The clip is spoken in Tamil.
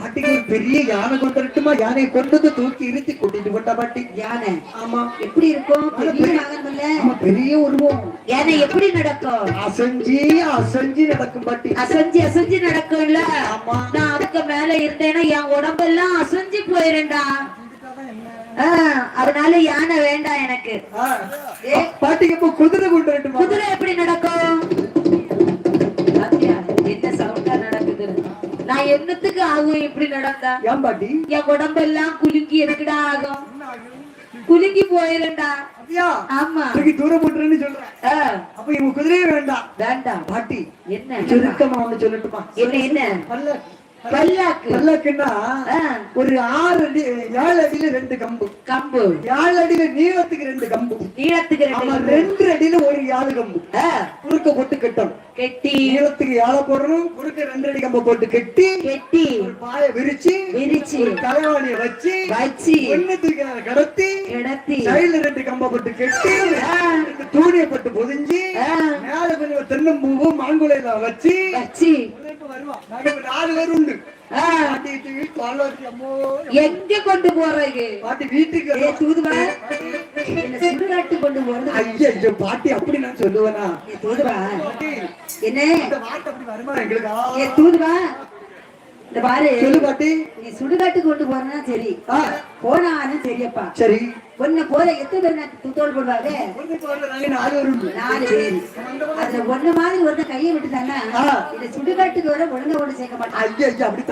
பாட்டிக்கு பெரிய யானை கொண்டுட்டுமா யானை கொண்டு தூக்கி இருத்தி கூட்டிட்டு போட்டா பாட்டி. யானை ஆமா எப்படி இருக்கும்? பெரிய உருவம். யானை எப்படி நடக்கும்? அசைஞ்சி அசைஞ்சி நடக்கும் பாட்டி. அசைஞ்சி அசைஞ்சி நடக்கும்ல. ஆமா நான் அதுக்கு மேல இருந்தேன்னா என் உடம்பெல்லாம் அசைஞ்சு போயிருண்டா. அதனால யானை வேண்டாம் எனக்கு. பாட்டிக்கு இப்ப குதிரை கொண்டு வரட்டுமா? குதிரை எப்படி நடக்கும்? என்ன சவுண்டா நடக்குது? நான் என்னத்துக்கு ஆகும் இப்படி நடந்தா? ஏன் பாட்டி? என் உடம்பெல்லாம் குலுங்கி இருக்குடா ஆகும். குலுங்கி போயிருண்டா. ஆமா தூரம் போட்டுறேன்னு சொல்றேன். அப்ப இவங்க குதிரையே வேண்டாம். வேண்டாம் பாட்டி. என்ன சுருக்கமா ஒண்ணு சொல்லட்டுமா? என்ன என்ன பல்லாக்கு? பல்லாக்குன்னா ஒரு 6 அடி 7 அடியில 2 கம்பு. கம்பு 7 அடியில நீளத்துக்கு 2 கம்பு. நீளத்துக்கு 2 அடியில ஒரு 7 கம்பு குறுக்க போட்டு கட்டணும். கெட்டி நீளத்துக்கு 7 போடணும். குறுக்க 2 அடி கம்பு போட்டு கெட்டி கெட்டி ஒரு பாய விரிச்சு ஒரு தலைவாணிய வச்சு ஒண்ணுத்துக்கு கடத்தி கடத்தி சைடுல 2 கம்ப போட்டு கெட்டி தூணியை போட்டு பொதிஞ்சு மேல கொஞ்சம் தென்னம்பூவு மாங்குளையில வச்சு வச்சு வருவான். 4 பேர் உண்டு. எங்க கொண்டு போறது? பாட்டி வீட்டுக்கு தூதுவா என்ன சுடுகாட்டு கொண்டு போறது? ஐயோ பாட்டி அப்படி நான் சொல்லுவேனா? தூதுவா என்ன இந்த வார்த்தை அப்படி வருமா எங்களுக்கு? தூதுவா இந்த பாரு சொல்லு பாட்டி. நீ சுடுகாட்டுக்கு கொண்டு போறனா சரி, போனாலும் சரியப்பா. சரி ஒன்ன போல எத்தனை பேர் தோல் போடுவாங்க? 4 பேர். அதுல ஒண்ணு மாதிரி ஒருத்த கையை விட்டுட்டாங்கன்னா இந்த சுடுகாட்டுக்கு வர ஒழுங்கா ஒண்ணு சேர்க்க மாட்டாங்க. ஐயோ அப்படி